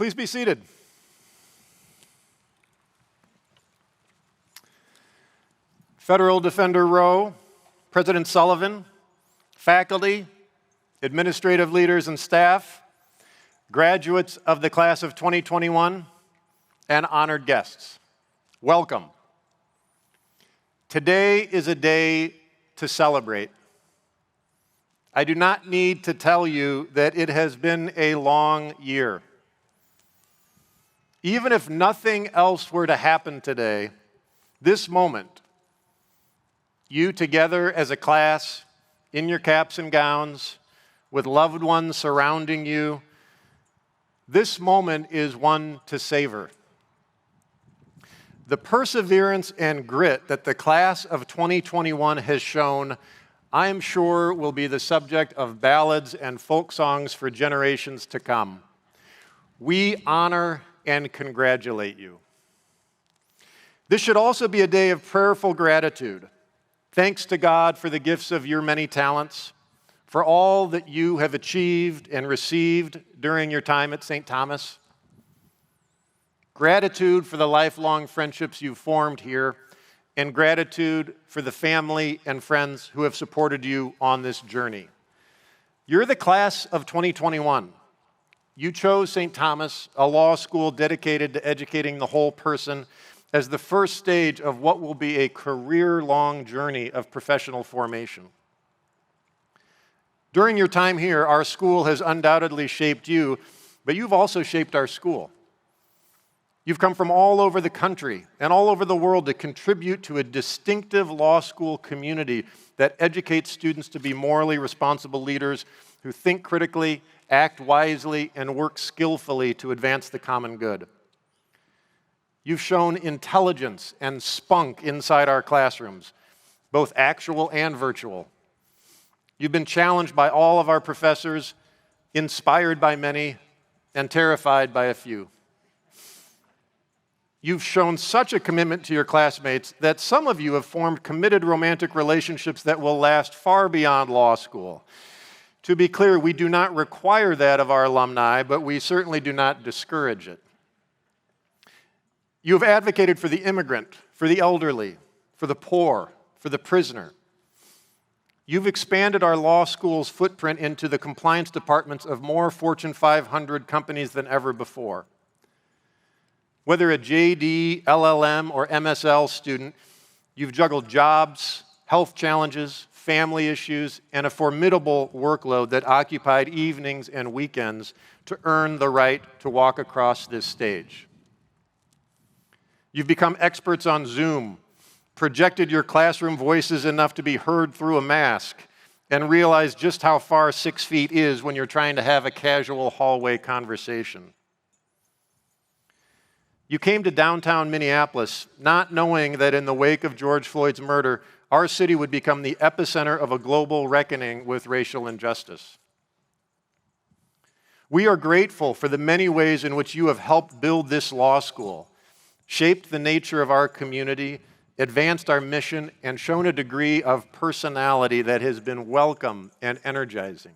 Please be seated. Federal Defender Rowe, President Sullivan, faculty, administrative leaders and staff, graduates of the class of 2021, and honored guests, welcome. Today is a day to celebrate. I do not need to tell you that it has been a long year. Even if nothing else were to happen today, this moment, you together as a class, in your caps and gowns, with loved ones surrounding you, this moment is one to savor. The perseverance and grit that the class of 2021 has shown, I am sure, will be the subject of ballads and folk songs for generations to come. We honor and congratulate you. This should also be a day of prayerful gratitude. Thanks to God for the gifts of your many talents, for all that you have achieved and received during your time at St. Thomas. Gratitude for the lifelong friendships you've formed here, and gratitude for the family and friends who have supported you on this journey. You're the class of 2021. You chose St. Thomas, a law school dedicated to educating the whole person, as the first stage of what will be a career-long journey of professional formation. During your time here, our school has undoubtedly shaped you, but you've also shaped our school. You've come from all over the country and all over the world to contribute to a distinctive law school community that educates students to be morally responsible leaders who think critically, act wisely, and work skillfully to advance the common good. You've shown intelligence and spunk inside our classrooms, both actual and virtual. You've been challenged by all of our professors, inspired by many, and terrified by a few. You've shown such a commitment to your classmates that some of you have formed committed romantic relationships that will last far beyond law school. To be clear, we do not require that of our alumni, but we certainly do not discourage it. You have advocated for the immigrant, for the elderly, for the poor, for the prisoner. You've expanded our law school's footprint into the compliance departments of more Fortune 500 companies than ever before. Whether a JD, LLM, or MSL student, you've juggled jobs, health challenges, family issues, and a formidable workload that occupied evenings and weekends to earn the right to walk across this stage. You've become experts on Zoom, projected your classroom voices enough to be heard through a mask, and realized just how far 6 feet is when you're trying to have a casual hallway conversation. You came to downtown Minneapolis not knowing that in the wake of George Floyd's murder, our city would become the epicenter of a global reckoning with racial injustice. We are grateful for the many ways in which you have helped build this law school, shaped the nature of our community, advanced our mission, and shown a degree of personality that has been welcome and energizing.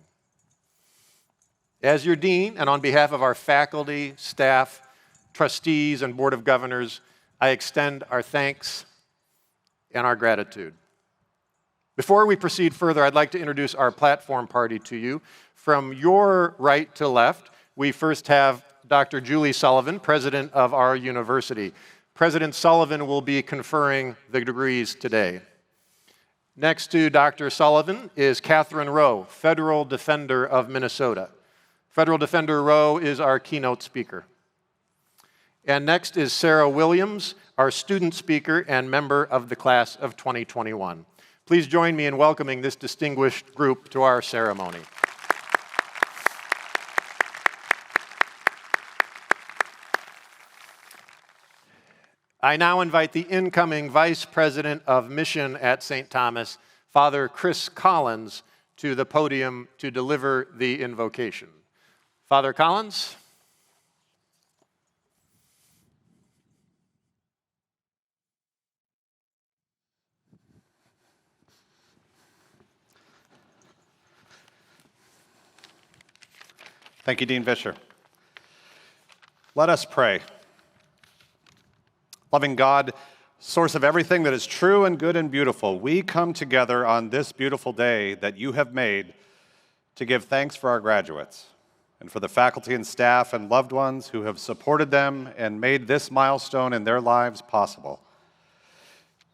As your dean, and on behalf of our faculty, staff, trustees, and board of governors, I extend our thanks and our gratitude. Before we proceed further, I'd like to introduce our platform party to you. From your right to left, we first have Dr. Julie Sullivan, president of our university. President Sullivan will be conferring the degrees today. Next to Dr. Sullivan is Catherine Rowe, Federal Defender of Minnesota. Federal Defender Rowe is our keynote speaker. And next is Sarah Williams, our student speaker and member of the class of 2021. Please join me in welcoming this distinguished group to our ceremony. I now invite the incoming Vice President of Mission at St. Thomas, Father Chris Collins, to the podium to deliver the invocation. Father Collins. Thank you, Dean Vischer. Let us pray. Loving God, source of everything that is true and good and beautiful, we come together on this beautiful day that you have made to give thanks for our graduates and for the faculty and staff and loved ones who have supported them and made this milestone in their lives possible.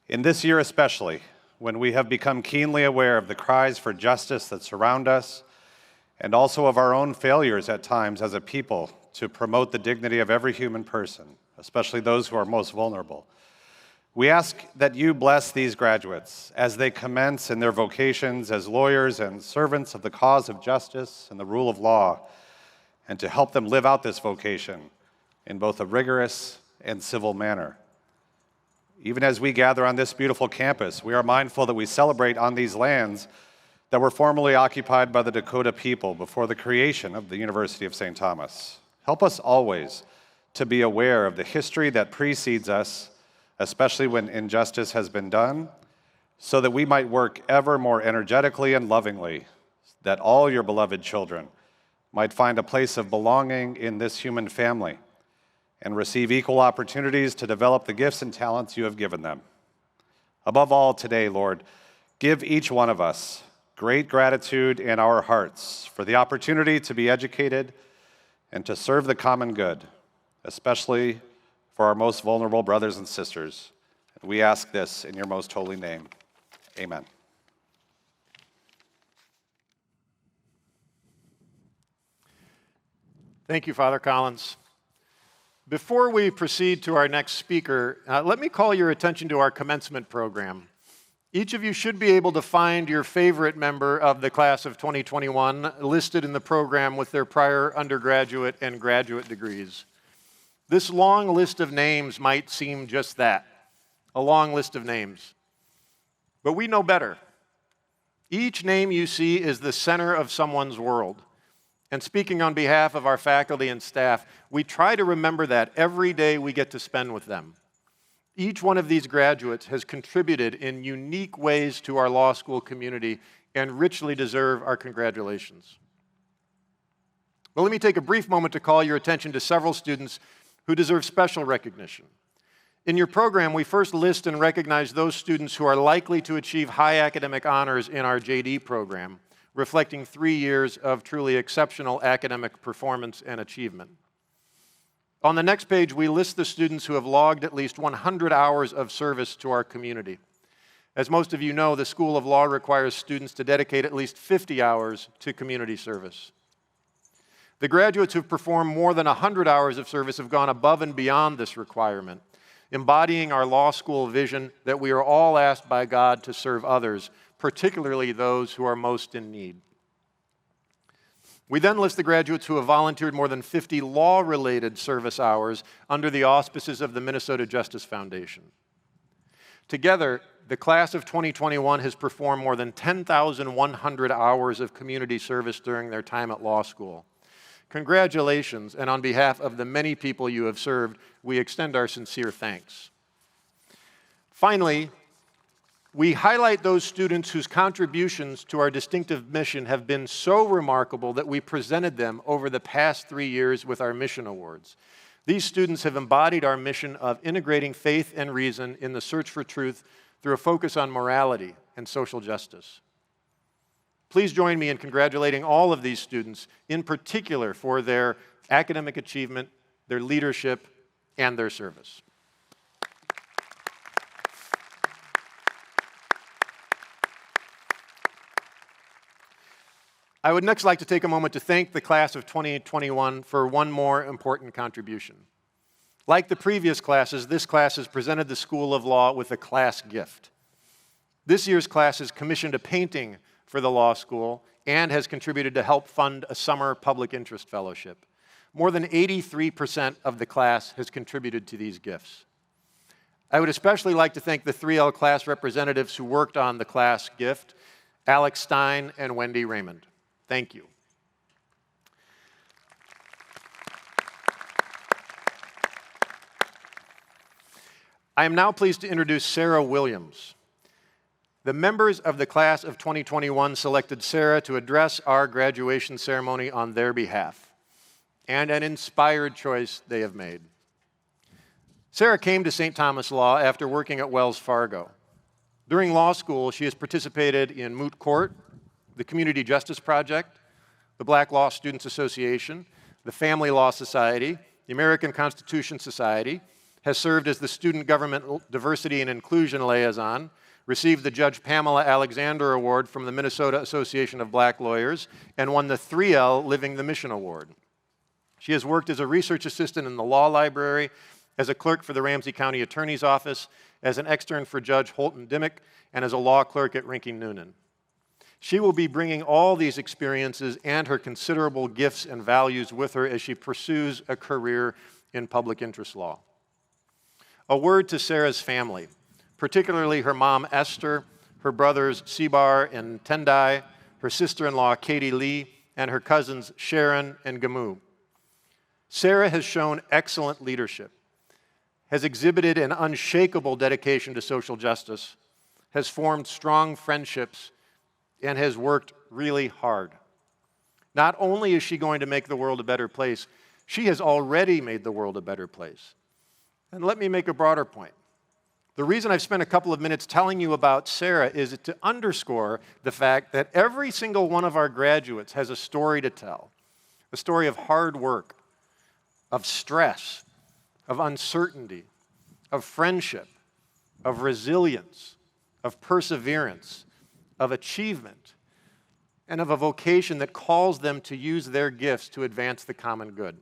In this year especially, when we have become keenly aware of the cries for justice that surround us, and also of our own failures at times as a people to promote the dignity of every human person, especially those who are most vulnerable, we ask that you bless these graduates as they commence in their vocations as lawyers and servants of the cause of justice and the rule of law, and to help them live out this vocation in both a rigorous and civil manner. Even as we gather on this beautiful campus, we are mindful that we celebrate on these lands that were formerly occupied by the Dakota people before the creation of the University of St. Thomas. Help us always to be aware of the history that precedes us, especially when injustice has been done, so that we might work ever more energetically and lovingly, that all your beloved children might find a place of belonging in this human family and receive equal opportunities to develop the gifts and talents you have given them. Above all today, Lord, give each one of us great gratitude in our hearts for the opportunity to be educated and to serve the common good, especially for our most vulnerable brothers and sisters. And we ask this in your most holy name. Amen. Thank you, Father Collins. Before we proceed to our next speaker, let me call your attention to our commencement program. Each of you should be able to find your favorite member of the class of 2021 listed in the program with their prior undergraduate and graduate degrees. This long list of names might seem just that, a long list of names. But we know better. Each name you see is the center of someone's world. And speaking on behalf of our faculty and staff, we try to remember that every day we get to spend with them. Each one of these graduates has contributed in unique ways to our law school community and richly deserve our congratulations. But let me take a brief moment to call your attention to several students who deserve special recognition. In your program, we first list and recognize those students who are likely to achieve high academic honors in our JD program, reflecting 3 years of truly exceptional academic performance and achievement. On the next page, we list the students who have logged at least 100 hours of service to our community. As most of you know, the School of Law requires students to dedicate at least 50 hours to community service. The graduates who've performed more than 100 hours of service have gone above and beyond this requirement, embodying our law school vision that we are all asked by God to serve others, particularly those who are most in need. We then list the graduates who have volunteered more than 50 law-related service hours under the auspices of the Minnesota Justice Foundation. Together, the class of 2021 has performed more than 10,100 hours of community service during their time at law school. Congratulations, and on behalf of the many people you have served, we extend our sincere thanks. Finally, we highlight those students whose contributions to our distinctive mission have been so remarkable that we presented them over the past 3 years with our mission awards. These students have embodied our mission of integrating faith and reason in the search for truth through a focus on morality and social justice. Please join me in congratulating all of these students, in particular for their academic achievement, their leadership, and their service. I would next like to take a moment to thank the class of 2021 for one more important contribution. Like the previous classes, this class has presented the School of Law with a class gift. This year's class has commissioned a painting for the law school and has contributed to help fund a summer public interest fellowship. More than 83% of the class has contributed to these gifts. I would especially like to thank the 3L class representatives who worked on the class gift, Alex Stein and Wendy Raymond. Thank you. I am now pleased to introduce Sarah Williams. The members of the class of 2021 selected Sarah to address our graduation ceremony on their behalf, and an inspired choice they have made. Sarah came to St. Thomas Law after working at Wells Fargo. During law school, she has participated in Moot Court, the Community Justice Project, the Black Law Students Association, the Family Law Society, the American Constitution Society, has served as the Student Government Diversity and Inclusion Liaison, received the Judge Pamela Alexander Award from the Minnesota Association of Black Lawyers, and won the 3L Living the Mission Award. She has worked as a research assistant in the law library, as a clerk for the Ramsey County Attorney's Office, as an extern for Judge Holton Dimmick, and as a law clerk at Rinking Noonan. She will be bringing all these experiences and her considerable gifts and values with her as she pursues a career in public interest law. A word to Sarah's family, particularly her mom, Esther, her brothers, Sebar and Tendai, her sister-in-law, Katie Lee, and her cousins, Sharon and Gamu. Sarah has shown excellent leadership, has exhibited an unshakable dedication to social justice, has formed strong friendships, and has worked really hard. Not only is she going to make the world a better place, she has already made the world a better place. And let me make a broader point. The reason I've spent a couple of minutes telling you about Sarah is to underscore the fact that every single one of our graduates has a story to tell, a story of hard work, of stress, of uncertainty, of friendship, of resilience, of perseverance, of achievement, and of a vocation that calls them to use their gifts to advance the common good.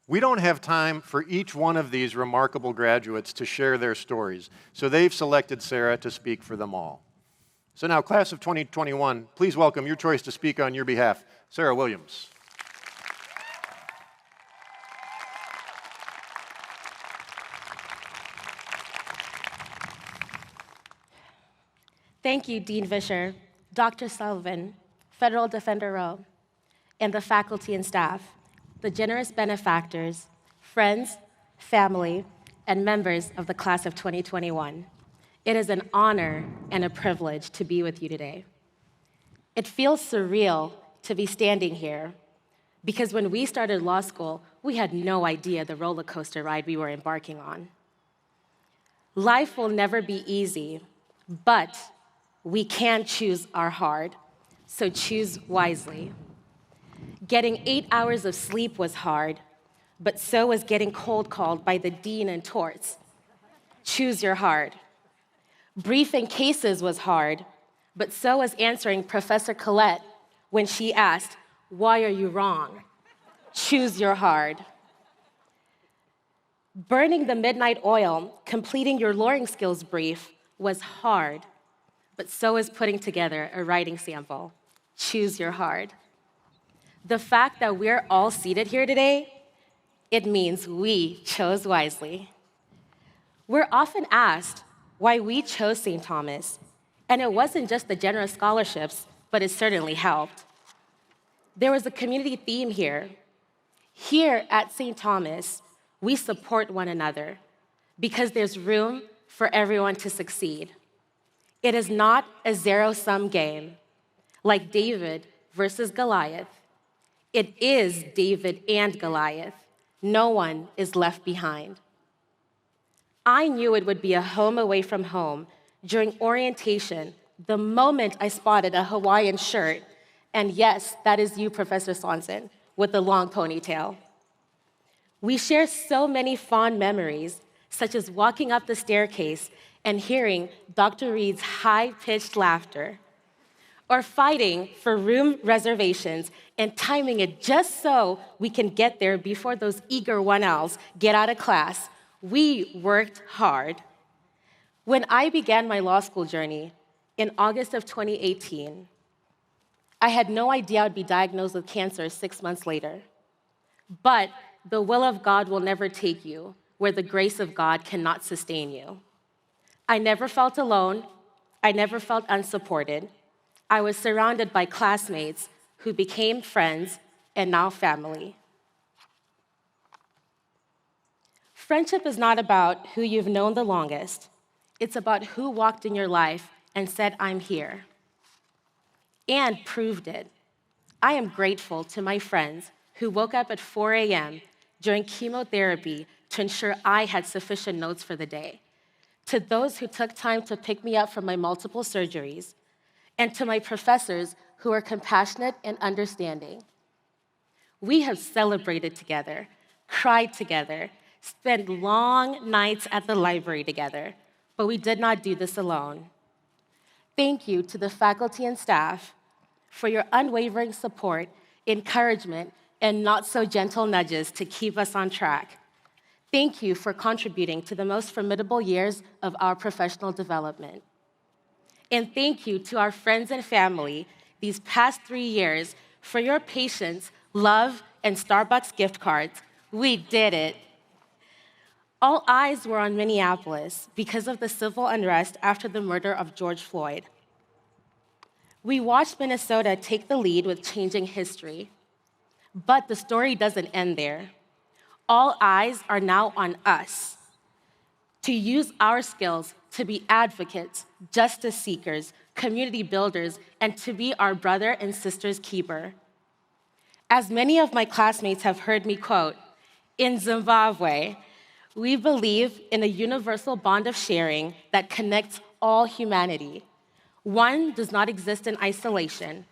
We don't have time for each one of these remarkable graduates to share their stories, so they've selected Sarah to speak for them all. So now, class of 2021, please welcome your choice to speak on your behalf, Sarah Williams. Thank you, Dean Vischer, Dr. Sullivan, Federal Defender Rowe, and the faculty and staff, the generous benefactors, friends, family, and members of the class of 2021. It is an honor and a privilege to be with you today. It feels surreal to be standing here because when we started law school, we had no idea the roller coaster ride we were embarking on. Life will never be easy, but we can choose our hard, so choose wisely. Getting 8 hours of sleep was hard, but so was getting cold called by the dean and torts. Choose your hard. Briefing cases was hard, but so was answering Professor Collette when she asked, "Why are you wrong?" Choose your hard. Burning the midnight oil, completing your lawyering skills brief was hard, but so is putting together a writing sample. Choose your hard. The fact that we're all seated here today, it means we chose wisely. We're often asked why we chose St. Thomas, and it wasn't just the generous scholarships, but it certainly helped. There was a community theme here. Here at St. Thomas, we support one another because there's room for everyone to succeed. It is not a zero-sum game, like David versus Goliath. It is David and Goliath. No one is left behind. I knew it would be a home away from home during orientation the moment I spotted a Hawaiian shirt, and yes, that is you, Professor Swanson, with the long ponytail. We share so many fond memories, such as walking up the staircase and hearing Dr. Reed's high-pitched laughter, or fighting for room reservations and timing it just so we can get there before those eager 1Ls get out of class. We worked hard. When I began my law school journey in August of 2018, I had no idea I'd be diagnosed with cancer 6 months later. But the will of God will never take you where the grace of God cannot sustain you. I never felt alone. I never felt unsupported. I was surrounded by classmates who became friends and now family. Friendship is not about who you've known the longest. It's about who walked in your life and said, "I'm here," and proved it. I am grateful to my friends who woke up at 4 a.m. during chemotherapy to ensure I had sufficient notes for the day, to those who took time to pick me up from my multiple surgeries, and to my professors who are compassionate and understanding. We have celebrated together, cried together, spent long nights at the library together, but we did not do this alone. Thank you to the faculty and staff for your unwavering support, encouragement, and not so gentle nudges to keep us on track. Thank you for contributing to the most formidable years of our professional development. And thank you to our friends and family these past 3 years for your patience, love, and Starbucks gift cards. We did it. All eyes were on Minneapolis because of the civil unrest after the murder of George Floyd. We watched Minnesota take the lead with changing history. But the story doesn't end there. All eyes are now on us to use our skills to be advocates, justice seekers, community builders, and to be our brother and sister's keeper. As many of my classmates have heard me quote, in Zimbabwe, we believe in a universal bond of sharing that connects all humanity. One does not exist in isolation,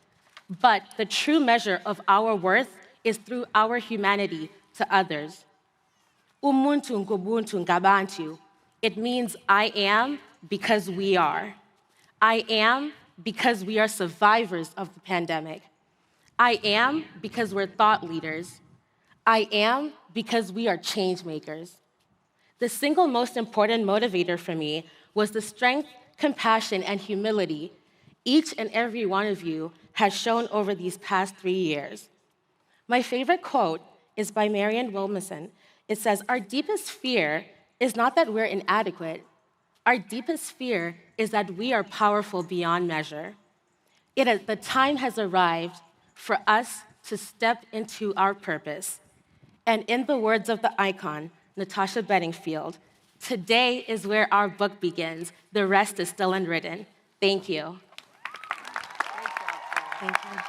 but the true measure of our worth is through our humanity to others. Umuntu ngubuntu ngabantu. It means I am because we are. I am because we are survivors of the pandemic. I am because we're thought leaders. I am because we are change makers. The single most important motivator for me was the strength, compassion, and humility each and every one of you has shown over these past 3 years. My favorite quote is by Marianne Williamson. It says, our deepest fear is not that we're inadequate. Our deepest fear is that we are powerful beyond measure. The time has arrived for us to step into our purpose. And in the words of the icon, Natasha Bedingfield, today is where our book begins. The rest is still unwritten. Thank you. Thank you.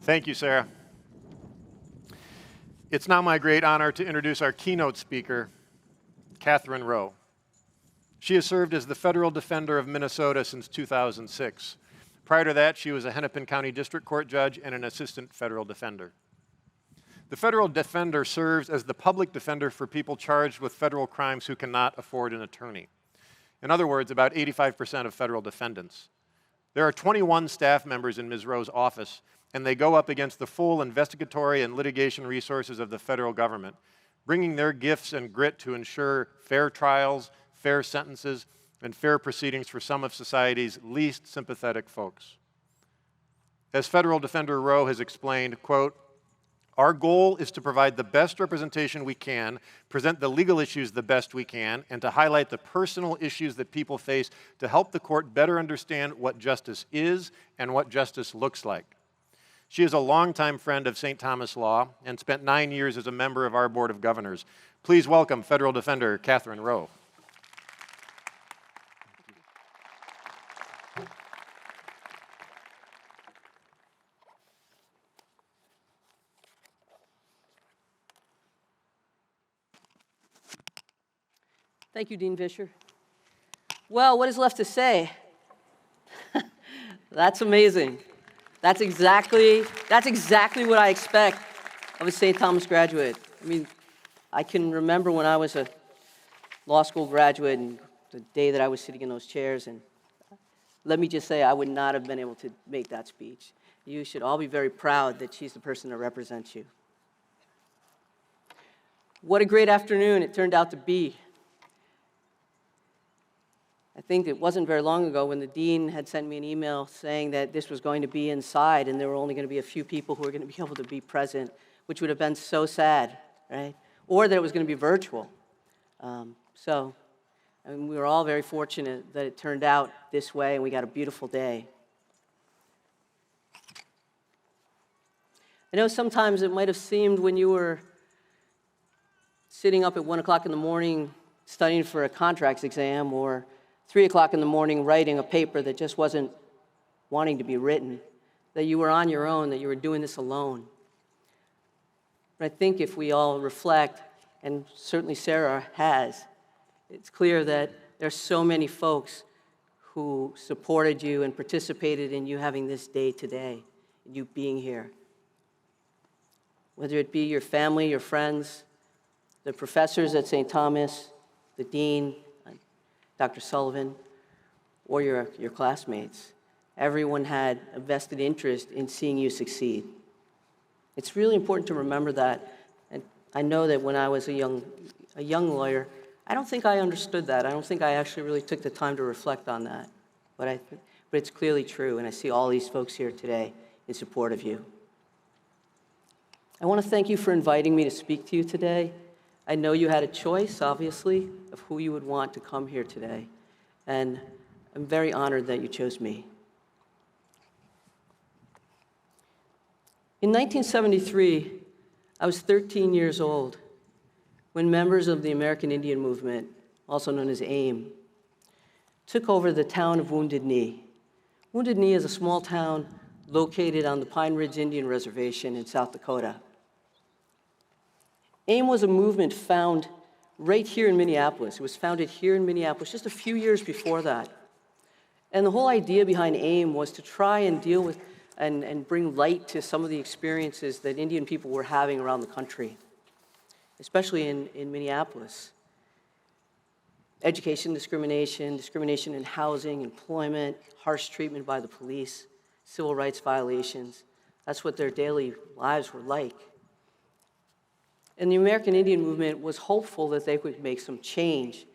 Thank you, Sarah. It's now my great honor to introduce our keynote speaker, Catherine Rowe. She has served as the Federal Defender of Minnesota since 2006. Prior to that, she was a Hennepin County District Court judge and an assistant federal defender. The federal defender serves as the public defender for people charged with federal crimes who cannot afford an attorney. In other words, about 85% of federal defendants. There are 21 staff members in Ms. Rowe's office, and they go up against the full investigatory and litigation resources of the federal government, bringing their gifts and grit to ensure fair trials, fair sentences, and fair proceedings for some of society's least sympathetic folks. As Federal Defender Rowe has explained, quote, our goal is to provide the best representation we can, present the legal issues the best we can, and to highlight the personal issues that people face to help the court better understand what justice is and what justice looks like. She is a longtime friend of St. Thomas Law and spent 9 years as a member of our Board of Governors. Please welcome Federal Defender Catherine Rowe. Thank you, Dean Vischer. Well, what is left to say? That's amazing. That's exactly what I expect of a St. Thomas graduate. I mean, I can remember when I was a law school graduate and the day that I was sitting in those chairs, and let me just say, I would not have been able to make that speech. You should all be very proud that she's the person that represents you. What a great afternoon it turned out to be. I think it wasn't very long ago when the dean had sent me an email saying that this was going to be inside and there were only going to be a few people who were going to be able to be present, which would have been so sad, right? Or that it was going to be virtual. I mean, we were all very fortunate that it turned out this way and we got a beautiful day. I know sometimes it might have seemed when you were sitting up at 1 o'clock in the morning studying for a contracts exam, or 3 o'clock in the morning writing a paper that just wasn't wanting to be written, that you were on your own, that you were doing this alone. But I think if we all reflect, and certainly Sarah has, it's clear that there's so many folks who supported you and participated in you having this day today, you being here. Whether it be your family, your friends, the professors at St. Thomas, the dean, Dr. Sullivan, or your classmates. Everyone had a vested interest in seeing you succeed. It's really important to remember that. And I know that when I was a young lawyer, I don't think I understood that. I don't think I actually really took the time to reflect on that. But it's clearly true, and I see all these folks here today in support of you. I want to thank you for inviting me to speak to you today. I know you had a choice, obviously, of who you would want to come here today, and I'm very honored that you chose me. In 1973, I was 13 years old when members of the American Indian Movement, also known as AIM, took over the town of Wounded Knee. Wounded Knee is a small town located on the Pine Ridge Indian Reservation in South Dakota. AIM was a movement found right here in Minneapolis. It was founded here in Minneapolis just a few years before that. And the whole idea behind AIM was to try and deal with and bring light to some of the experiences that Indian people were having around the country, especially in Minneapolis. Education discrimination, discrimination in housing, employment, harsh treatment by the police, civil rights violations. That's what their daily lives were like. And the American Indian Movement was hopeful that they could make some change,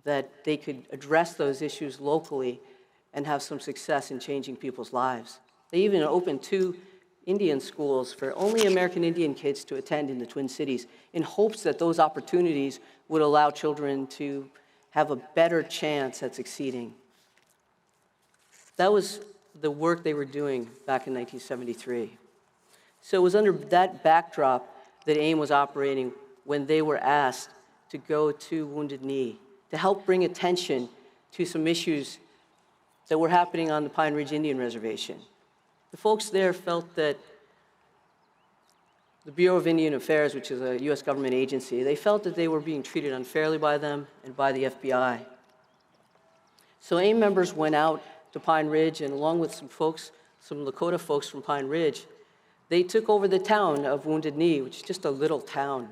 that they could address those issues locally and have some success in changing people's lives. They even opened 2 Indian schools for only American Indian kids to attend in the Twin Cities in hopes that those opportunities would allow children to have a better chance at succeeding. That was the work they were doing back in 1973. So it was under that backdrop that AIM was operating when they were asked to go to Wounded Knee to help bring attention to some issues that were happening on the Pine Ridge Indian Reservation. The folks there felt that the Bureau of Indian Affairs, which is a US government agency, they felt that they were being treated unfairly by them and by the FBI. So AIM members went out to Pine Ridge, and along with some Lakota folks from Pine Ridge, they took over the town of Wounded Knee, which is just a little town.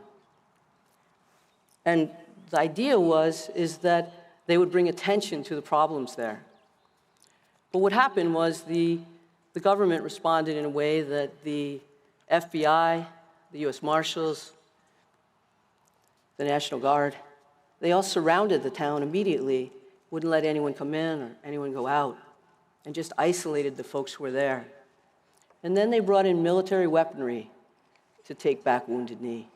And the idea is that they would bring attention to the problems there. But what happened was the government responded in a way that the FBI, the US Marshals, the National Guard, they all surrounded the town immediately, wouldn't let anyone come in or anyone go out, and just isolated the folks who were there. And then they brought in military weaponry to take back Wounded Knee.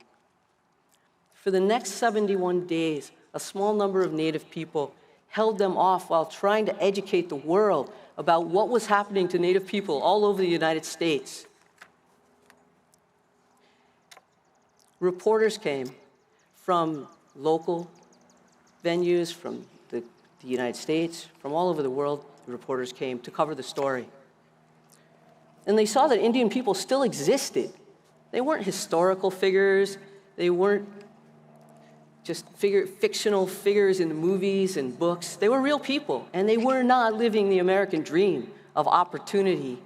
For the next 71 days, a small number of Native people held them off while trying to educate the world about what was happening to Native people all over the United States. Reporters came from local venues, from the United States, from all over the world. The reporters came to cover the story. And they saw that Indian people still existed. They weren't historical figures. They weren't just fictional figures in the movies and books. They were real people, and they were not living the American dream of opportunity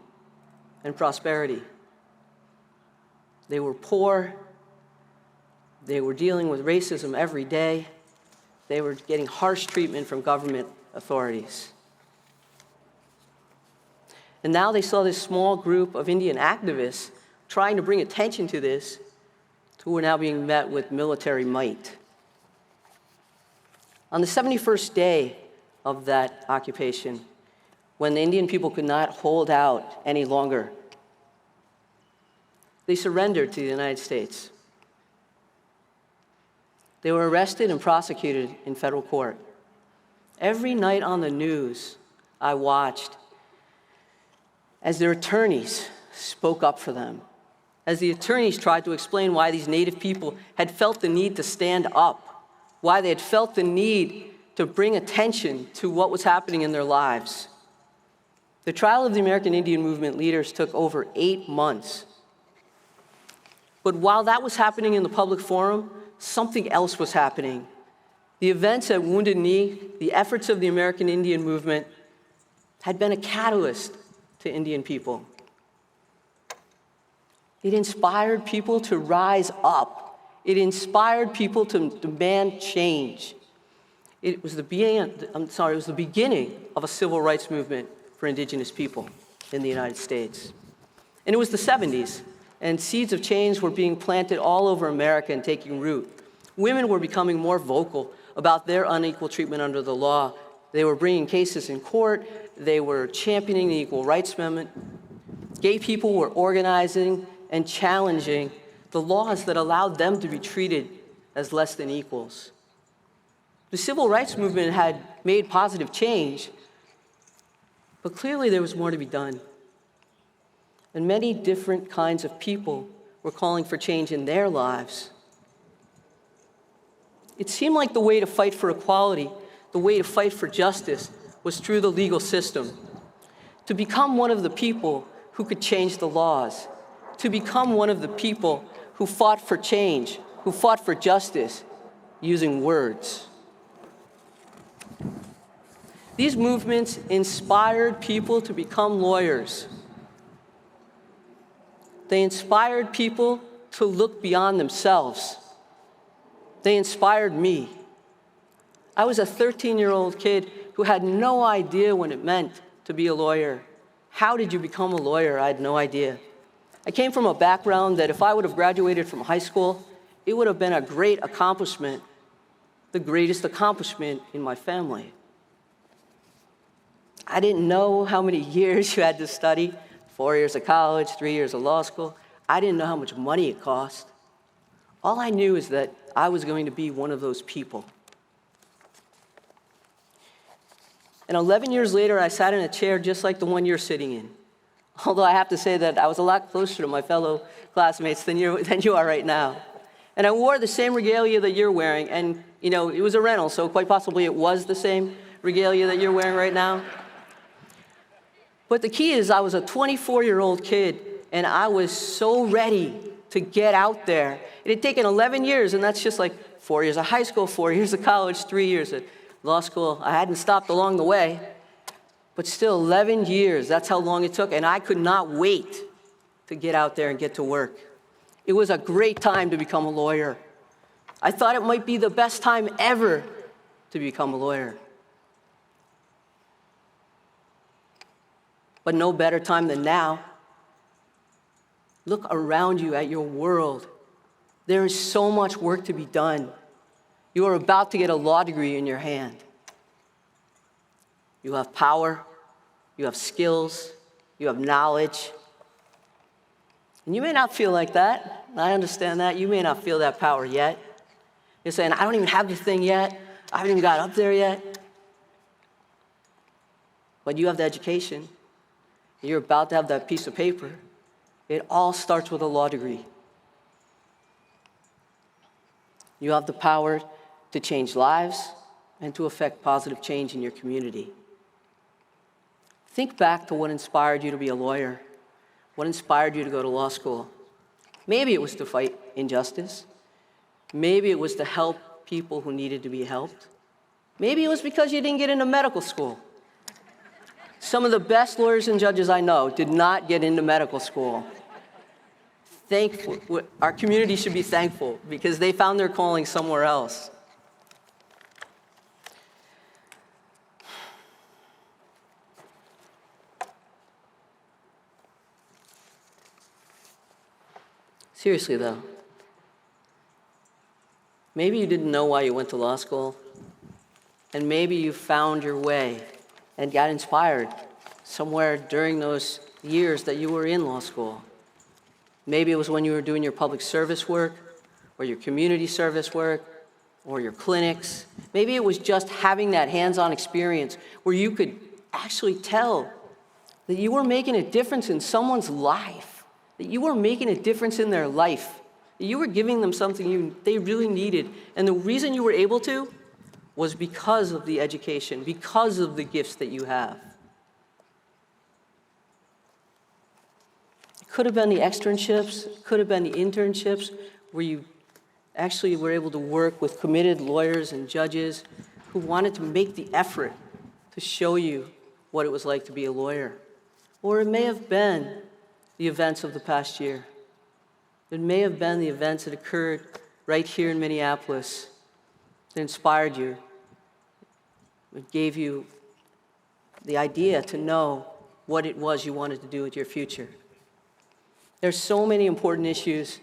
and prosperity. They were poor. They were dealing with racism every day. They were getting harsh treatment from government authorities. And now they saw this small group of Indian activists trying to bring attention to this, who were now being met with military might. On the 71st day of that occupation, when the Indian people could not hold out any longer, they surrendered to the United States. They were arrested and prosecuted in federal court. Every night on the news, I watched as their attorneys spoke up for them, as the attorneys tried to explain why these Native people had felt the need to stand up, why they had felt the need to bring attention to what was happening in their lives. The trial of the American Indian movement leaders took over 8 months. But while that was happening in the public forum, something else was happening. The events at Wounded Knee, the efforts of the American Indian movement, had been a catalyst to Indian people. It inspired people to rise up. It inspired people to demand change. It was the beginning of a civil rights movement for indigenous people in the United States. And it was the 70s, and seeds of change were being planted all over America and taking root. Women were becoming more vocal about their unequal treatment under the law. They were bringing cases in court. They were championing the Equal Rights Amendment. Gay people were organizing and challenging the laws that allowed them to be treated as less than equals. The civil rights movement had made positive change, but clearly there was more to be done. And many different kinds of people were calling for change in their lives. It seemed like the way to fight for equality, the way to fight for justice, was through the legal system. To become one of the people who could change the laws, to become one of the people who fought for change, who fought for justice, using words. These movements inspired people to become lawyers. They inspired people to look beyond themselves. They inspired me. I was a 13-year-old kid who had no idea what it meant to be a lawyer. How did you become a lawyer? I had no idea. I came from a background that if I would have graduated from high school, it would have been a great accomplishment, the greatest accomplishment in my family. I didn't know how many years you had to study, 4 years of college, 3 years of law school. I didn't know how much money it cost. All I knew is that I was going to be one of those people. And 11 years later, I sat in a chair just like the one you're sitting in. Although I have to say that I was a lot closer to my fellow classmates than you are right now. And I wore the same regalia that you're wearing, and it was a rental, so quite possibly it was the same regalia that you're wearing right now. But the key is I was a 24-year-old kid, and I was so ready to get out there. It had taken 11 years, and that's just like 4 years of high school, 4 years of college, 3 years at law school. I hadn't stopped along the way, but still 11 years, that's how long it took, and I could not wait to get out there and get to work. It was a great time to become a lawyer. I thought it might be the best time ever to become a lawyer. But no better time than now. Look around you at your world. There is so much work to be done. You are about to get a law degree in your hand. You have power, you have skills, you have knowledge. And you may not feel like that. I understand that. You may not feel that power yet. You're saying, I don't even have the thing yet. I haven't even got up there yet. But you have the education. You're about to have that piece of paper. It all starts with a law degree. You have the power to change lives and to affect positive change in your community. Think back to what inspired you to be a lawyer, what inspired you to go to law school. Maybe it was to fight injustice. Maybe it was to help people who needed to be helped. Maybe it was because you didn't get into medical school. Some of the best lawyers and judges I know did not get into medical school. Our community should be thankful because they found their calling somewhere else. Seriously, though, maybe you didn't know why you went to law school, and maybe you found your way and got inspired somewhere during those years that you were in law school. Maybe it was when you were doing your public service work, or your community service work, or your clinics. Maybe it was just having that hands-on experience where you could actually tell that you were making a difference in someone's life, that you were making a difference in their life, that you were giving them something they really needed. And the reason you were able to was because of the education, because of the gifts that you have. It could have been the externships, it could have been the internships, where you actually were able to work with committed lawyers and judges who wanted to make the effort to show you what it was like to be a lawyer. Or it may have been the events of the past year. It may have been the events that occurred right here in Minneapolis that inspired you. It gave you the idea to know what it was you wanted to do with your future. There's so many important issues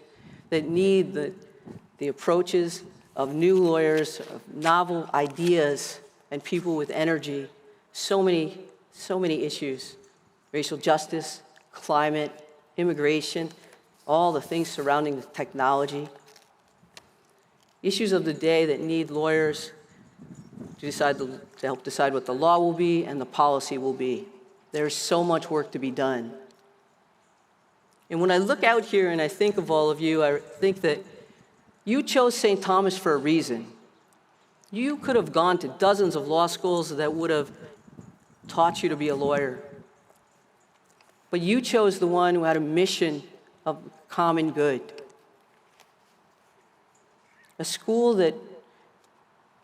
that need the approaches of new lawyers, of novel ideas, and people with energy. So many issues. Racial justice, climate, immigration, all the things surrounding the technology. Issues of the day that need lawyers to help decide what the law will be and the policy will be. There's so much work to be done. And when I look out here and I think of all of you, I think that you chose St. Thomas for a reason. You could have gone to dozens of law schools that would have taught you to be a lawyer. But you chose the one who had a mission of common good. A school that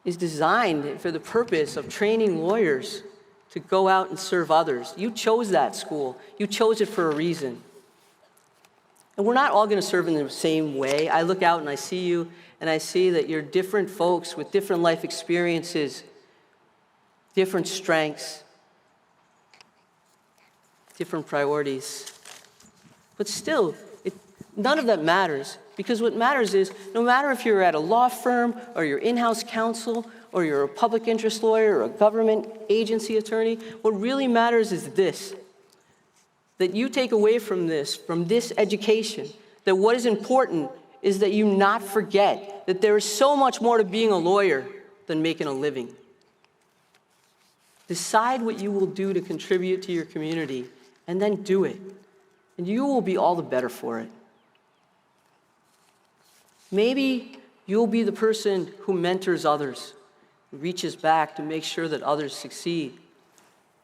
is designed for the purpose of training lawyers to go out and serve others. You chose that school. You chose it for a reason. And we're not all going to serve in the same way. I look out and I see you, and I see that you're different folks with different life experiences, different strengths, different priorities. But still, none of that matters, because what matters is, no matter if you're at a law firm or you're in-house counsel or you're a public interest lawyer or a government agency attorney, what really matters is this, that you take away from this education, that what is important is that you not forget that there is so much more to being a lawyer than making a living. Decide what you will do to contribute to your community, and then do it. And you will be all the better for it. Maybe you'll be the person who mentors others, reaches back to make sure that others succeed.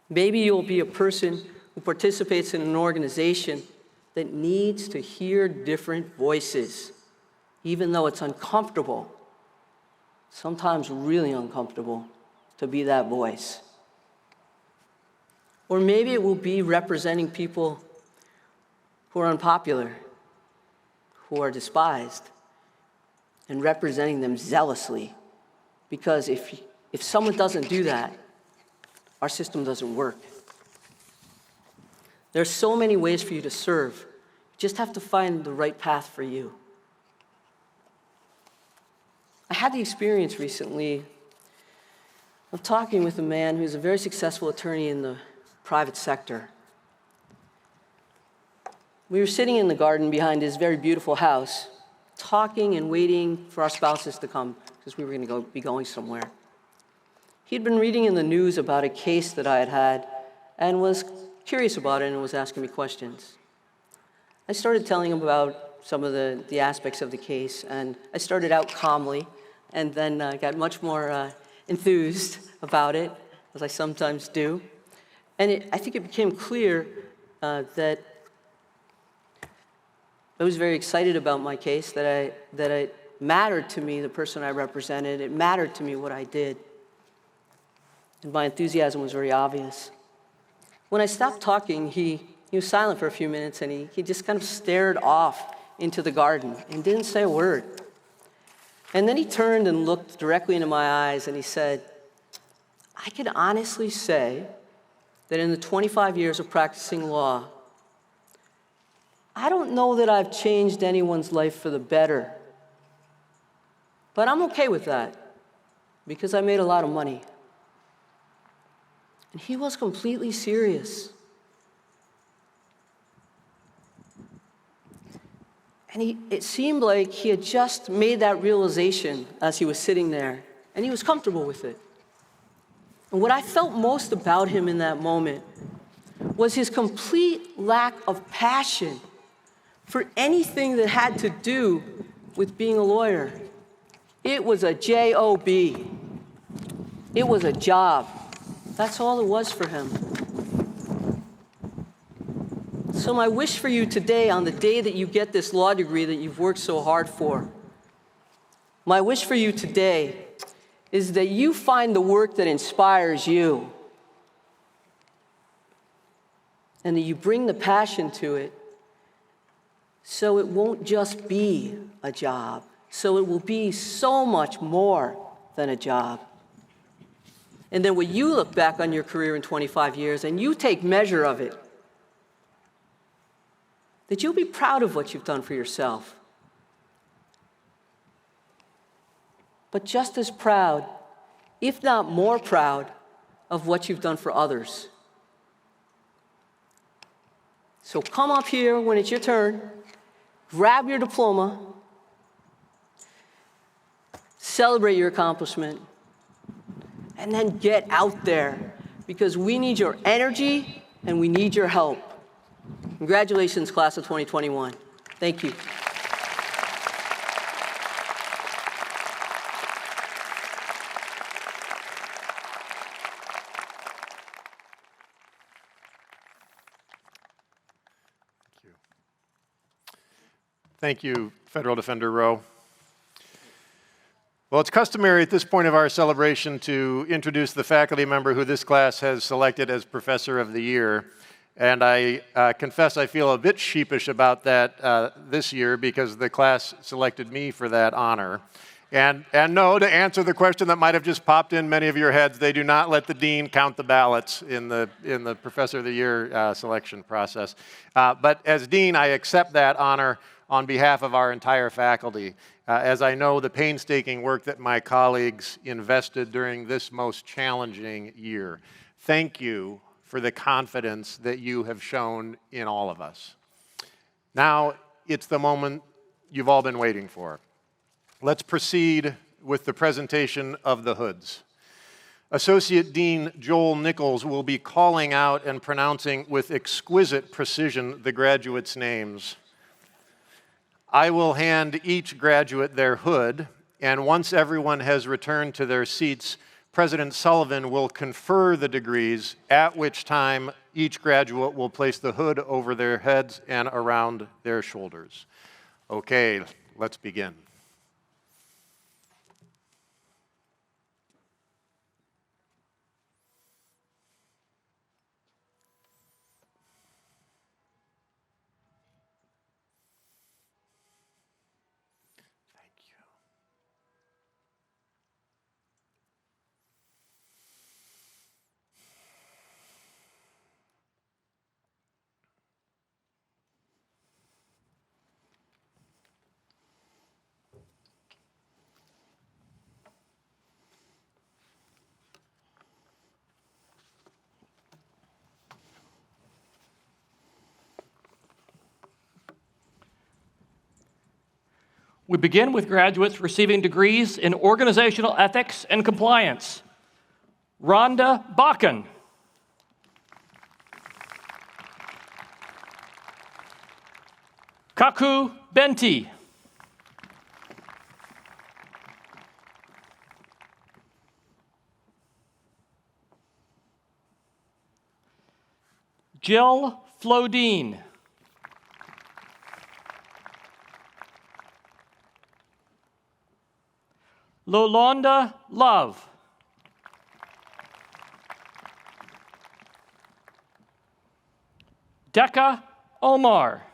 Maybe you'll be a person who participates in an organization that needs to hear different voices, even though it's uncomfortable, sometimes really uncomfortable, to be that voice. Or maybe it will be representing people who are unpopular, who are despised, and representing them zealously. Because if someone doesn't do that, our system doesn't work. There's so many ways for you to serve. You just have to find the right path for you. I had the experience recently of talking with a man who's a very successful attorney in the private sector. We were sitting in the garden behind his very beautiful house, talking and waiting for our spouses to come, because we were going to be going somewhere. He'd been reading in the news about a case that I had and was curious about it and was asking me questions. I started telling him about some of the aspects of the case, and I started out calmly and then got much more enthused about it, as I sometimes do. And I think it became clear that I was very excited about my case, that it mattered to me, the person I represented. It mattered to me what I did. And my enthusiasm was very obvious. When I stopped talking, he was silent for a few minutes, and he just kind of stared off into the garden and didn't say a word. And then he turned and looked directly into my eyes, and he said, I can honestly say that in the 25 years of practicing law, I don't know that I've changed anyone's life for the better, but I'm okay with that because I made a lot of money. And he was completely serious. And it seemed like he had just made that realization as he was sitting there, and he was comfortable with it. And what I felt most about him in that moment was his complete lack of passion for anything that had to do with being a lawyer. It was a J-O-B. It was a job. That's all it was for him. So my wish for you today, on the day that you get this law degree that you've worked so hard for, my wish for you today is that you find the work that inspires you and that you bring the passion to it so it won't just be a job, so it will be so much more than a job. And then when you look back on your career in 25 years and you take measure of it, that you'll be proud of what you've done for yourself. But just as proud, if not more proud, of what you've done for others. So come up here when it's your turn, grab your diploma, celebrate your accomplishment, and then get out there, because we need your energy and we need your help. Congratulations, class of 2021. Thank you. Thank you, Federal Defender Rowe. Well, it's customary at this point of our celebration to introduce the faculty member who this class has selected as Professor of the Year. And I confess I feel a bit sheepish about that this year because the class selected me for that honor. And no, to answer the question that might have just popped in many of your heads, they do not let the dean count the ballots in the Professor of the Year selection process. But as dean, I accept that honor on behalf of our entire faculty, as I know the painstaking work that my colleagues invested during this most challenging year. Thank you for the confidence that you have shown in all of us. Now, it's the moment you've all been waiting for. Let's proceed with the presentation of the hoods. Associate Dean Joel Nichols will be calling out and pronouncing with exquisite precision the graduates' names. I will hand each graduate their hood, and once everyone has returned to their seats, President Sullivan will confer the degrees, at which time each graduate will place the hood over their heads and around their shoulders. Okay, let's begin. We begin with graduates receiving degrees in organizational ethics and compliance. Rhonda Bakken. Kaku Benti. Jill Flodine. Lolonda Love. Decca Omar.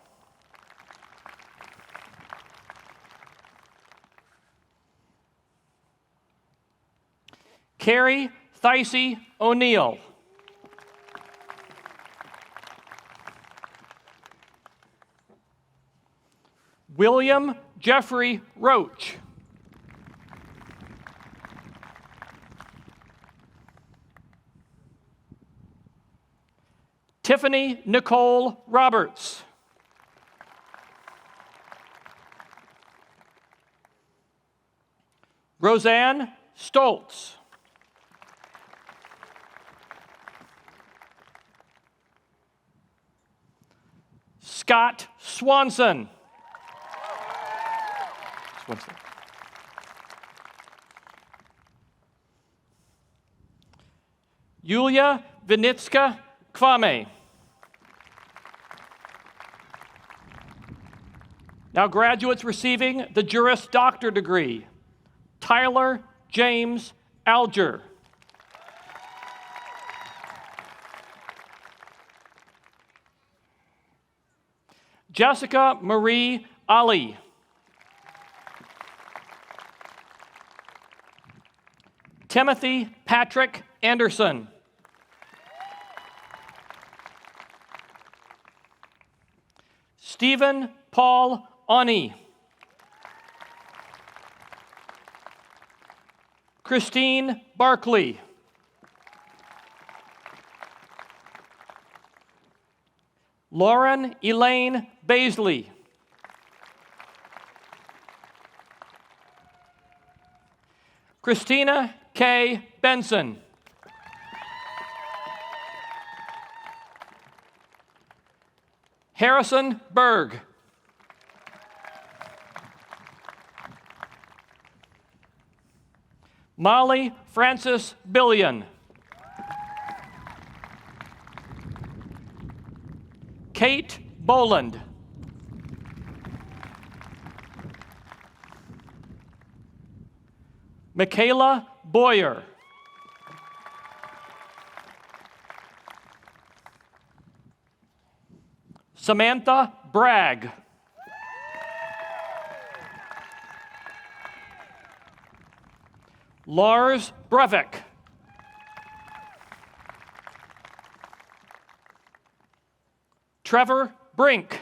Carrie Thicey O'Neill. William Jeffrey Roach. Tiffany Nicole Roberts. Roseanne Stoltz. Scott Swanson. Yulia Vinitska Kwame. Now graduates receiving the Juris Doctor degree. Tyler James Alger. Jessica Marie Ali. Timothy Patrick Anderson. Stephen Paul Ani. Christine Barkley. Lauren Elaine Baisley. Christina K. Benson. Harrison Berg. Molly Frances Billion. Kate Boland. Michaela Boyer. Samantha Bragg. Lars Brevik. Trevor Brink.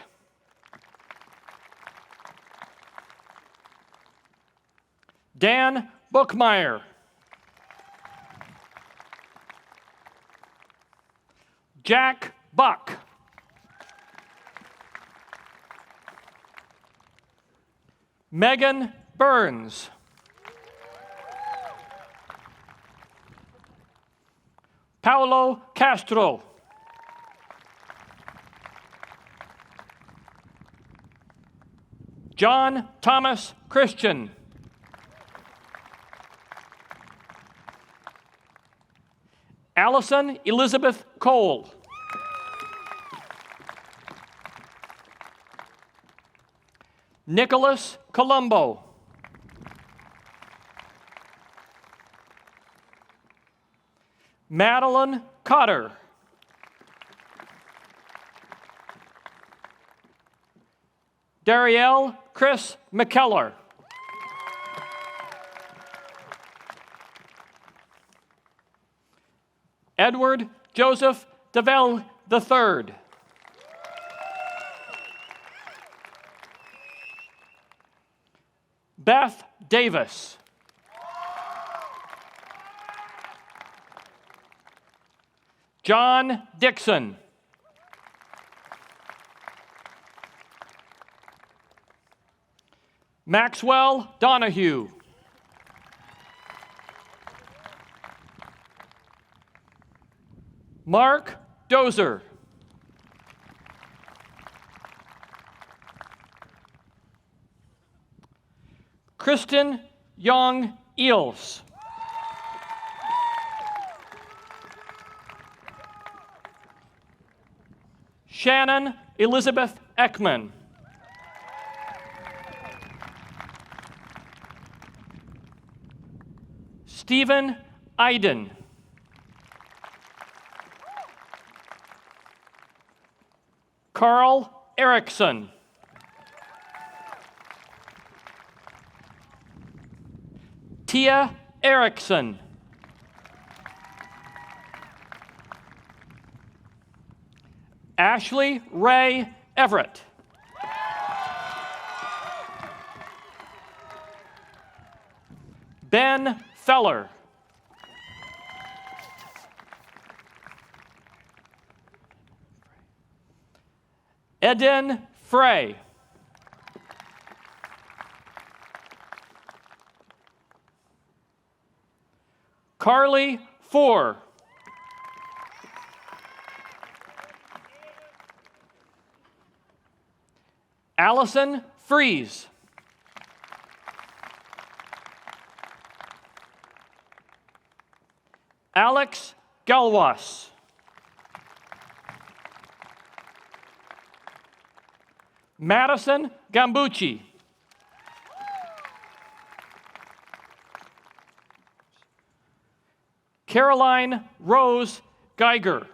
Dan Bookmeyer. Jack Buck. Megan Burns. Paulo Castro. John Thomas Christian. Allison Elizabeth Cole. Nicholas Colombo. Madeline Cotter. Darielle Chris McKellar. Edward Joseph DeVell III. Beth Davis. John Dixon. Maxwell Donahue. Mark Dozer. Kristen Young Eels. Shannon Elizabeth Ekman. Stephen Iden. Carl Erickson. Tia Erickson. Ashley Ray Everett. Ben Feller. Eden Frey. Carly Four. Allison Fries. Alex Galwas. Madison Gambucci. Caroline Rose Geiger.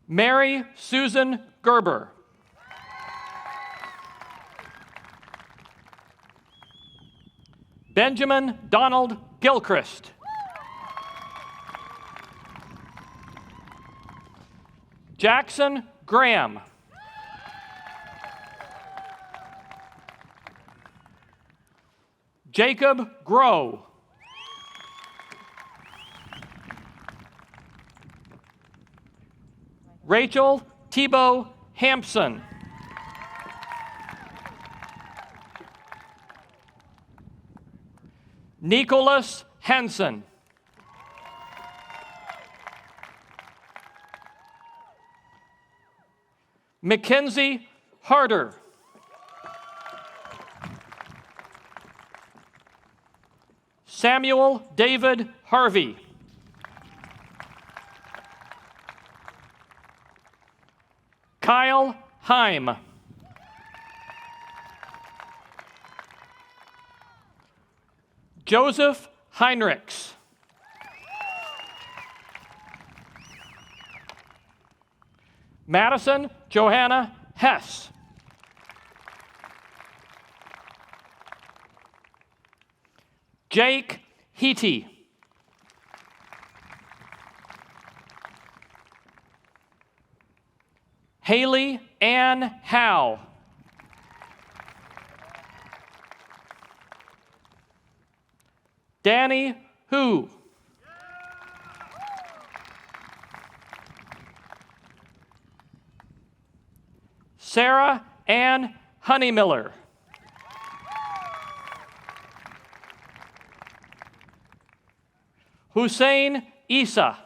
Mary Susan Gerber. Benjamin Donald Gilchrist. Jackson Graham. Jacob Grow. Rachel Tebow Hampson. Nicholas Henson. Mackenzie Harder. Samuel David Harvey. Kyle Heim. Joseph Heinrichs. Madison Johanna Hess. Jake Heaty. Haley Ann Howe. Danny Hu. Sarah Ann Honeymiller. Hussein Isa.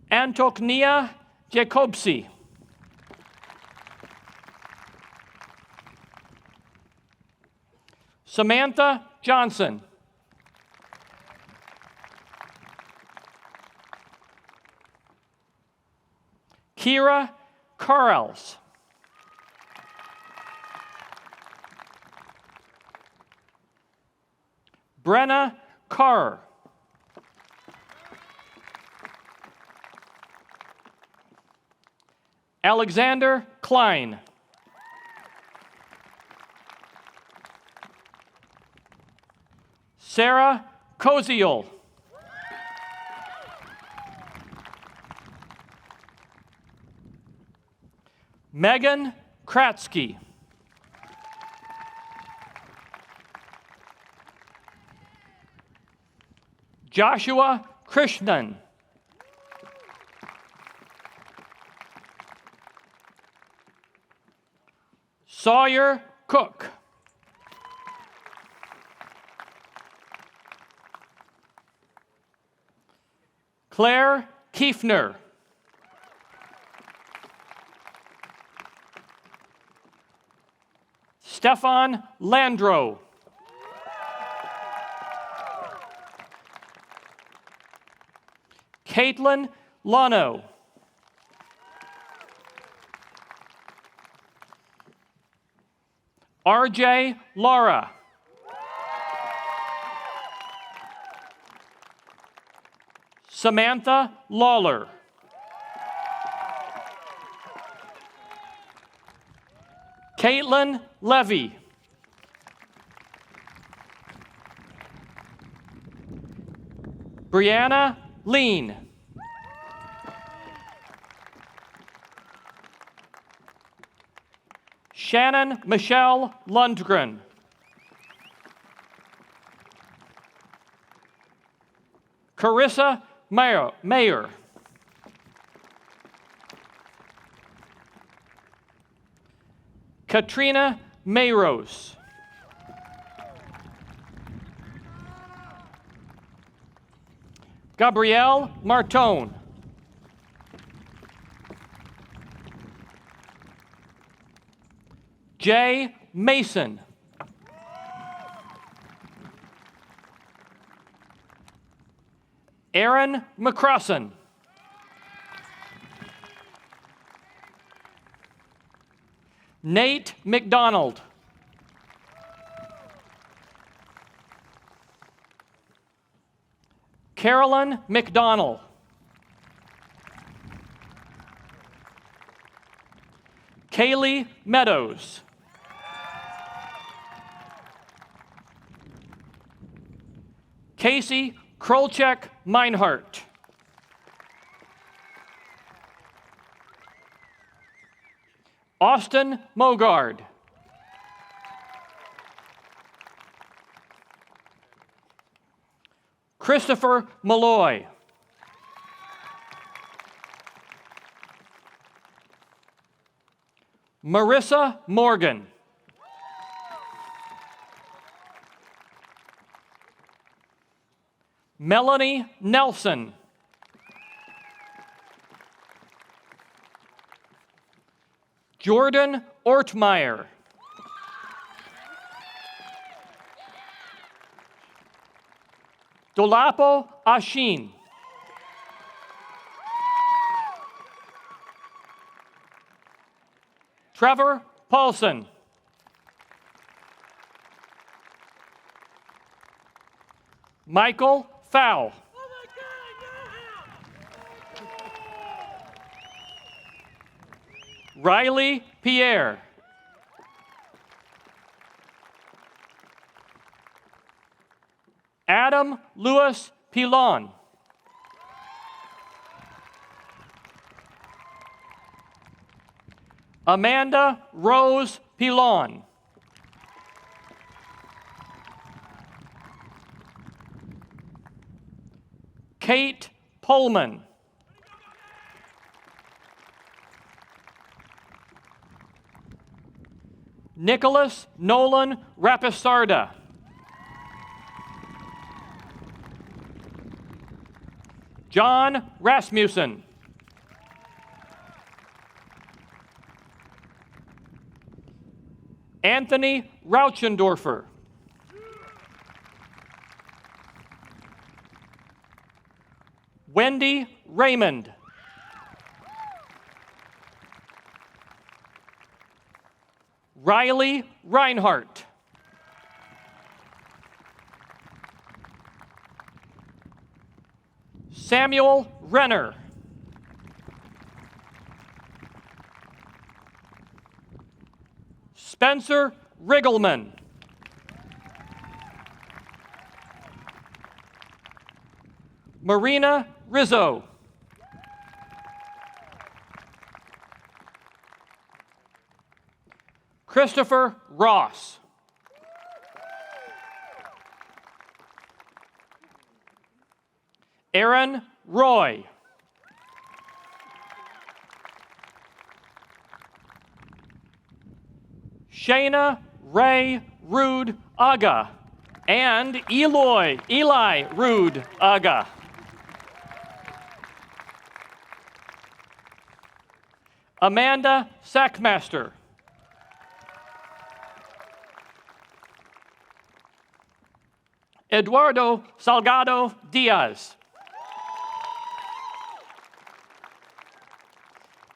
Antoknia Jacobsi. Samantha Johnson. Kira Carls. Brenna Carr. Alexander Klein. Sarah Koziel. Megan Kratzky. Joshua Krishnan. Sawyer Cook. Claire Kiefner. Stefan Landro. Caitlin Lano. RJ Lara. Samantha Lawler. Caitlin Levy. Brianna Lean. Shannon Michelle Lundgren. Carissa Mayer. Katrina Mayros. Gabrielle Martone. Jay Mason. Aaron McCrossan. Nate McDonald. Carolyn McDonnell. Kaylee Meadows. Casey Krolchek Meinhardt. Austin Mogard. Christopher Malloy. Marissa Morgan. Melanie Nelson. Jordan Ortmeyer. Dolapo Ashin. Trevor Paulson. Michael Fowl. Riley Pierre. Adam Lewis Pilon. Amanda Rose Pilon. Kate Pullman. Nicholas Nolan Rapisarda. John Rasmussen. Anthony Rauchendorfer. Wendy Raymond. Riley Reinhardt. Samuel Renner. Spencer Riggleman. Marina Rizzo. Christopher Ross. Aaron Roy. Shayna Ray Rude Aga and Eli Rude Aga. Amanda Sackmaster. Eduardo Salgado Diaz.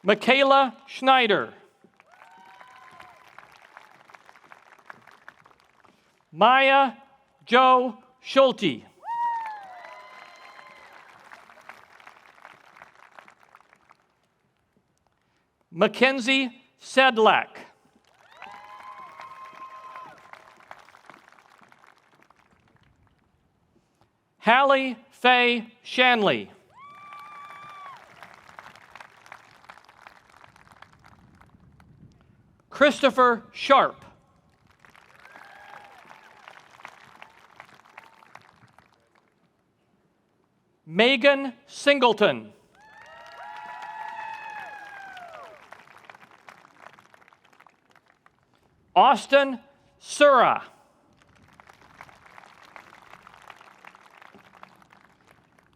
Michaela Schneider. Maya Jo Schulte. Mackenzie Sedlak. Hallie Faye Shanley. Christopher Sharp. Megan Singleton. Austin Sura.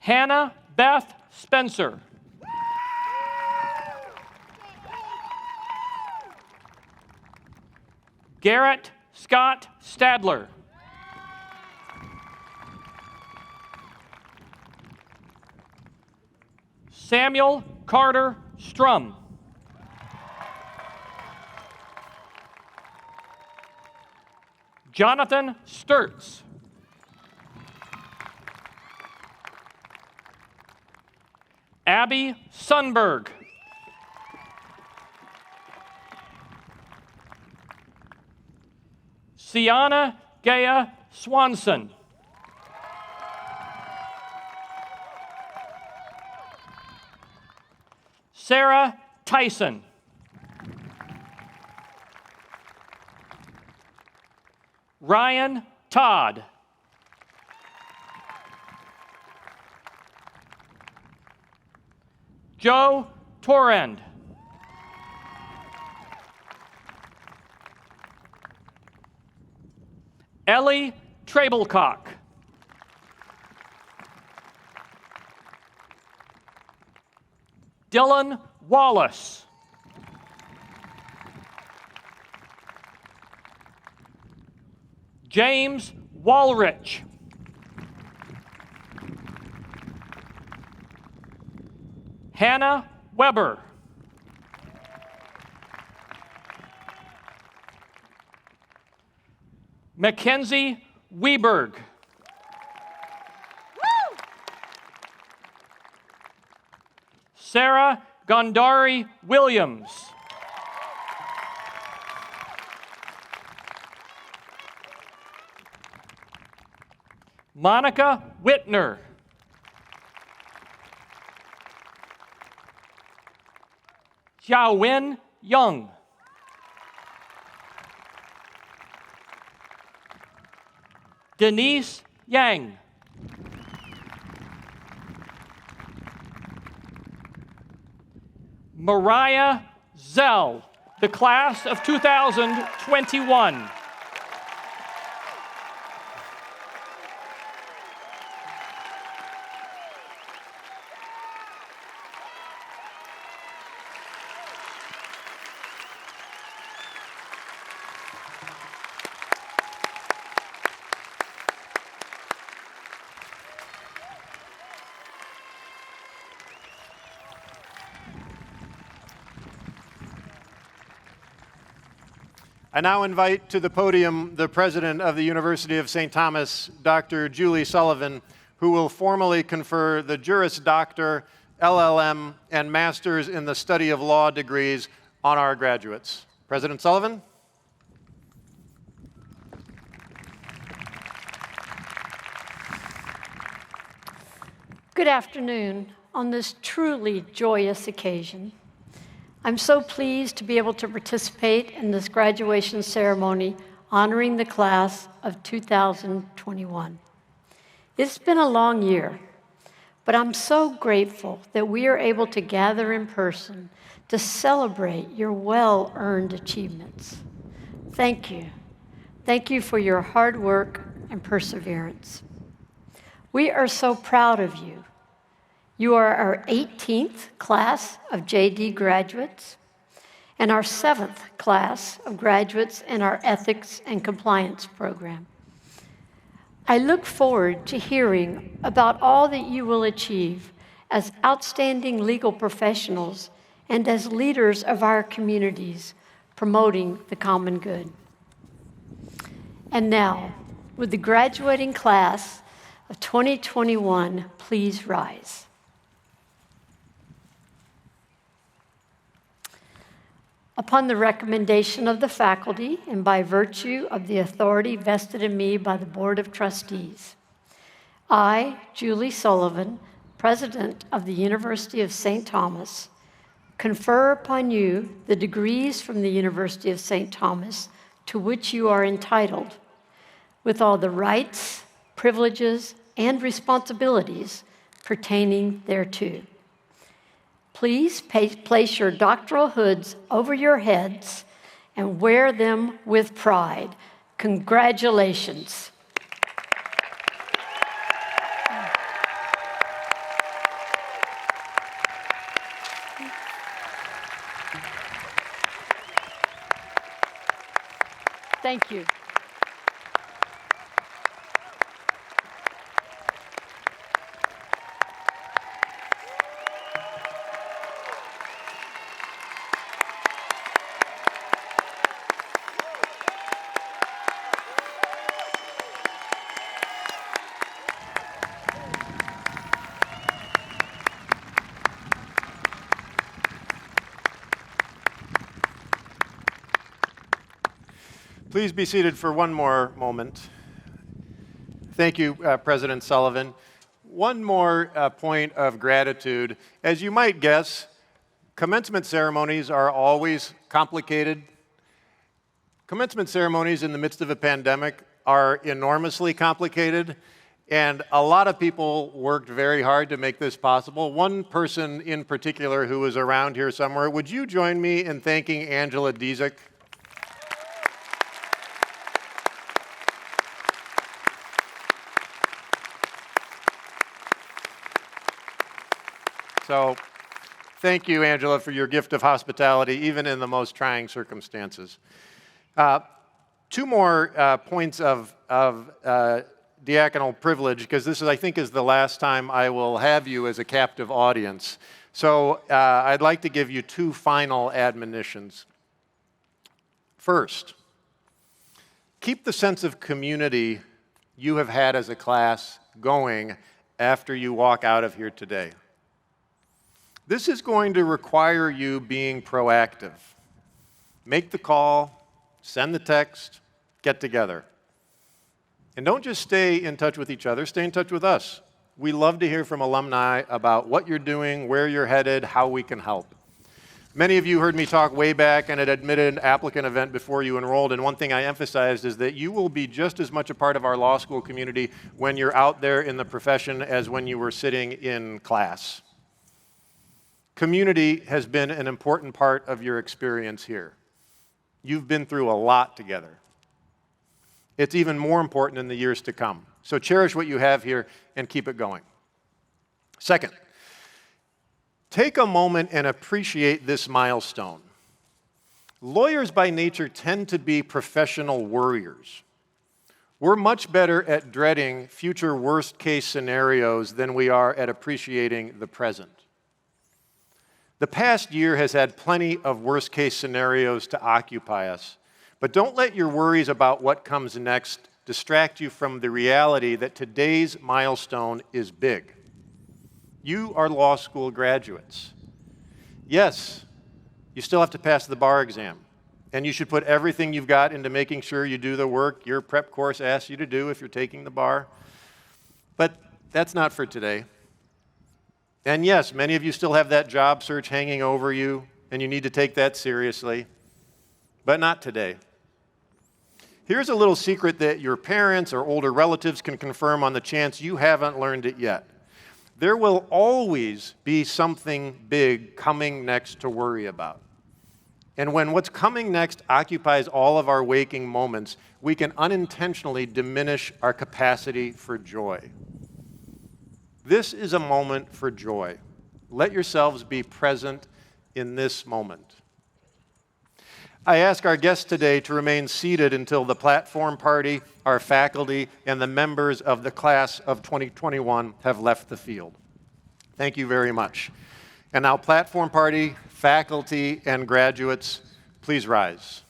Hannah Beth Spencer. Garrett Scott Stadler. Samuel Carter Strum. Jonathan Sturtz. Abby Sunberg. Sienna Gaya Swanson. Sarah Tyson. Ryan Todd. Joe Torrend. Ellie Trablecock. Dylan Wallace. James Walrich. Hannah Weber. Mackenzie Weberg. Sarah Gondari Williams. Monica Whitner. Xiaowen Young. Denise Yang. Mariah Zell, the class of 2021. I now invite to the podium the president of the University of St. Thomas, Dr. Julie Sullivan, who will formally confer the Juris Doctor, LLM, and Masters in the Study of Law degrees on our graduates. President Sullivan? Good afternoon on this truly joyous occasion. I'm so pleased to be able to participate in this graduation ceremony honoring the class of 2021. It's been a long year, but I'm so grateful that we are able to gather in person to celebrate your well-earned achievements. Thank you. Thank you for your hard work and perseverance. We are so proud of you. You are our 18th class of JD graduates and our 7th class of graduates in our Ethics and Compliance program. I look forward to hearing about all that you will achieve as outstanding legal professionals and as leaders of our communities promoting the common good. And now, would the graduating class of 2021 please rise? Upon the recommendation of the faculty and by virtue of the authority vested in me by the Board of Trustees, I, Julie Sullivan, President of the University of St. Thomas, confer upon you the degrees from the University of St. Thomas to which you are entitled, with all the rights, privileges, and responsibilities pertaining thereto. Please place your doctoral hoods over your heads and wear them with pride. Congratulations. Thank you. Please be seated for one more moment. Thank you, President Sullivan. One more point of gratitude. As you might guess, commencement ceremonies are always complicated. Commencement ceremonies in the midst of a pandemic are enormously complicated, and a lot of people worked very hard to make this possible. One person in particular who is around here somewhere, would you join me in thanking Angela Dezek? So, thank you, Angela, for your gift of hospitality, even in the most trying circumstances. Two more points of diaconal privilege, because this is, I think, is the last time I will have you as a captive audience. So, I'd like to give you two final admonitions. First, keep the sense of community you have had as a class going after you walk out of here today. This is going to require you being proactive. Make the call, send the text, get together. And don't just stay in touch with each other, stay in touch with us. We love to hear from alumni about what you're doing, where you're headed, how we can help. Many of you heard me talk way back at an admitted applicant event before you enrolled, and one thing I emphasized is that you will be just as much a part of our law school community when you're out there in the profession as when you were sitting in class. Community has been an important part of your experience here. You've been through a lot together. It's even more important in the years to come. So cherish what you have here and keep it going. Second, take a moment and appreciate this milestone. Lawyers by nature tend to be professional worriers. We're much better at dreading future worst-case scenarios than we are at appreciating the present. The past year has had plenty of worst-case scenarios to occupy us, but don't let your worries about what comes next distract you from the reality that today's milestone is big. You are law school graduates. Yes, you still have to pass the bar exam, and you should put everything you've got into making sure you do the work your prep course asks you to do if you're taking the bar. But that's not for today. And yes, many of you still have that job search hanging over you, and you need to take that seriously, but not today. Here's a little secret that your parents or older relatives can confirm on the chance you haven't learned it yet. There will always be something big coming next to worry about. And when what's coming next occupies all of our waking moments, we can unintentionally diminish our capacity for joy. This is a moment for joy. Let yourselves be present in this moment. I ask our guests today to remain seated until the platform party, our faculty, and the members of the class of 2021 have left the field. Thank you very much. And now, platform party, faculty, and graduates, please rise.